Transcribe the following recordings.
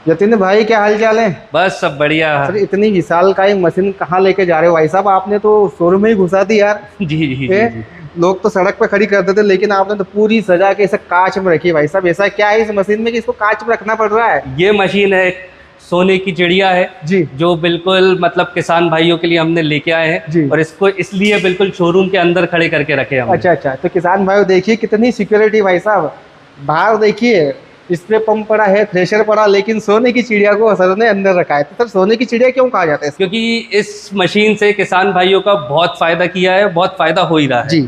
जतिन भाई क्या हाल चाल है? बस सब बढ़िया। सर इतनी विशाल का मशीन कहाँ लेके जा रहे हो भाई साहब? आपने तो शोरूम में ही घुसा दी यार। जी जी जी ए, जी। लोग तो सड़क पे खड़ी कर देते लेकिन आपने तो पूरी सजा के इसे कांच में रखी है भाई साहब। ऐसा क्या है इस मशीन में कि इसको कांच में रखना पड़ रहा है? ये मशीन है, सोने की चिड़िया है जी जो बिल्कुल मतलब किसान भाइयों के लिए हमने लेके आए जी। हैं, और इसको इसलिए बिल्कुल शोरूम के अंदर खड़े करके रखे हमने। अच्छा अच्छा, तो किसान भाई देखिए कितनी सिक्योरिटी भाई साहब। बाहर देखिए स्प्रे पंप पड़ा है, थ्रेशर पड़ा, लेकिन सोने की चिड़िया को सर ने अंदर रखा है। तो सर सोने की चिड़िया क्यों कहा जाता है इसको? क्योंकि इस मशीन से किसान भाइयों का बहुत फायदा किया है, बहुत फायदा हो ही रहा है। जी।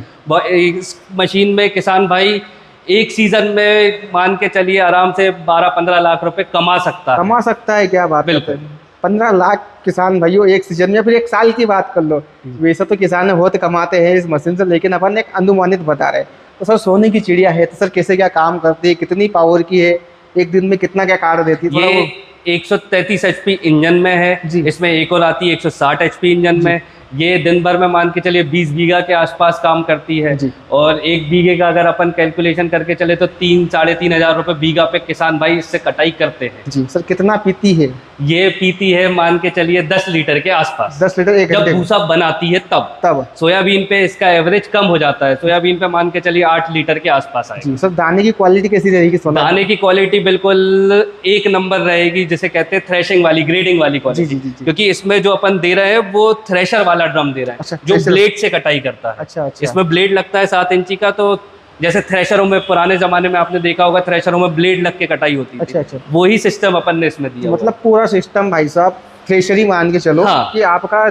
इस मशीन में किसान भाई एक सीजन में मान के चलिए आराम से 12-15 लाख रुपए कमा सकता है। कमा सकता है? क्या बात करते बिल्कुल। हैं। 15 लाख किसान भाइयों एक सीजन में, फिर एक साल की बात कर लो। वैसे तो किसान बहुत कमाते हैं इस मशीन से, लेकिन अपन एक अनुमानित बता रहे हैं। तो सर सोने की चिड़िया है तो सर कैसे क्या काम करती है, कितनी पावर की है, एक दिन में कितना क्या काट देती है? थोड़ा ये वो 133 एचपी इंजन में है। जी। इसमें एक और आती है 160 एचपी इंजन में। ये दिन भर में मान के चलिए 20 बीघा के आसपास काम करती है। जी। और एक बीघे का अगर अपन कैलकुलेशन करके चले तो 3-3.5 हजार रुपए बीघा पे किसान भाई इससे कटाई करते हैं। जी सर कितना पीती है? ये पीती है मान के चलिए 10 लीटर के आसपास। 10 लीटर एक जब घंटे में? भूसा बनाती है तब। तब? सोयाबीन पे इसका एवरेज कम हो जाता है, सोयाबीन पे मान के चलिए 8 लीटर के आसपास आएगा। जी सर दाने की क्वालिटी कैसी रहेगी सोना? दाने की क्वालिटी बिल्कुल एक नंबर रहेगी, जिसे कहते हैं थ्रेशिंग वाली, ग्रेडिंग वाली जी क्वालिटी। जी जी जी। क्योंकि इसमें जो अपन दे रहे हैं वो थ्रेशर वाला ड्रम दे रहे हैं। अच्छा, जो थ्रेशर। ब्लेड से कटाई करता है। अच्छा अच्छा। इसमें ब्लेड लगता है 7 इंची का। तो जैसे थ्रेशरों में पुराने जमाने में आपने देखा होगा, थ्रेशरों में ब्लेड लग के कटाई होती थी। अच्छा अच्छा। वही सिस्टम अपन ने इसमें दिया। मतलब पूरा सिस्टम भाई साहब थ्रेशरी मान के चलो। हाँ। कि आपका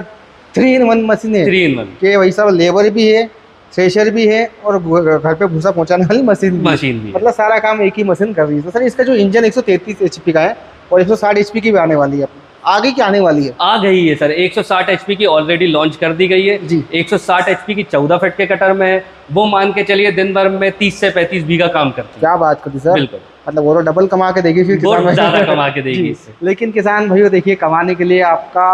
3 in 1 मशीन है। 3 in 1 कि भाई साहब लेबर भी है, थ्रेशर भी है, और घर पे भूसा पहुंचाने वाली मशीन भी मशीन भी है। मतलब सारा काम एक ही मशीन कर रही है। तो सर इसका जो इंजन 133 HP का है और 160 HP की भी आने वाली है, आगे की आने वाली है? आ गई है सर। 160 एचपी की ऑलरेडी लॉन्च कर दी गई है जी। 160 एचपी की 14 फीट के कटर में है। वो मान के चलिए दिन भर में 30 से 35 बीघा काम करती है। क्या बात करती सर। बिल्कुल। मतलब वो तो डबल कमा के देगी फिर वो किसान भाई। ज्यादा कमा के देगी जी। इससे। लेकिन किसान भाइयों देखिए कमाने के लिए आपका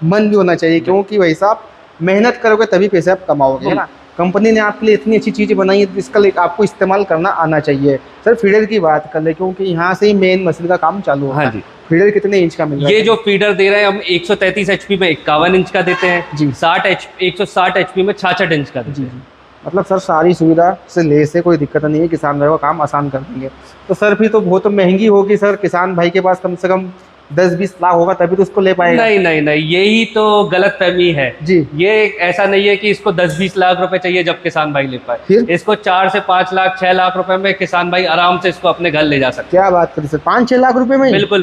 मन भी होना चाहिए, क्योंकि भाई साहब मेहनत करोगे तभी पैसे आप कमाओगे, है ना। कंपनी ने आपके लिए इतनी अच्छी चीज़ें बनाई है, इसका आपको इस्तेमाल करना आना चाहिए। सर फीडर की बात कर ले, क्योंकि यहाँ से ही मेन मशीन का काम चालू होता है। हाँ जी। फीडर कितने इंच का मिल रहा है? ये जो फीडर दे रहे हैं हम 133 एचपी में 51 इंच का देते हैं। जी। 160 एचपी में 66 इंच का देते जी हैं। जी। मतलब सर सारी सुविधा से लेस है, कोई दिक्कत नहीं है, किसान भाई का काम आसान कर देंगे। तो सर फिर तो बहुत महंगी होगी सर। किसान भाई के पास कम से कम 10-20 लाख होगा तभी तो उसको ले पाएगा। नहीं नहीं नहीं, यही तो गलत फहमी है जी। ये ऐसा नहीं है कि इसको 10-20 लाख रुपए चाहिए जब किसान भाई ले पाए। फिर? इसको 4 से 5 लाख 6 लाख रुपए में किसान भाई आराम से इसको अपने घर ले जा सकते क्या बात करी सर, 5-6 लाख रुपए में हैं। ही? बिल्कुल।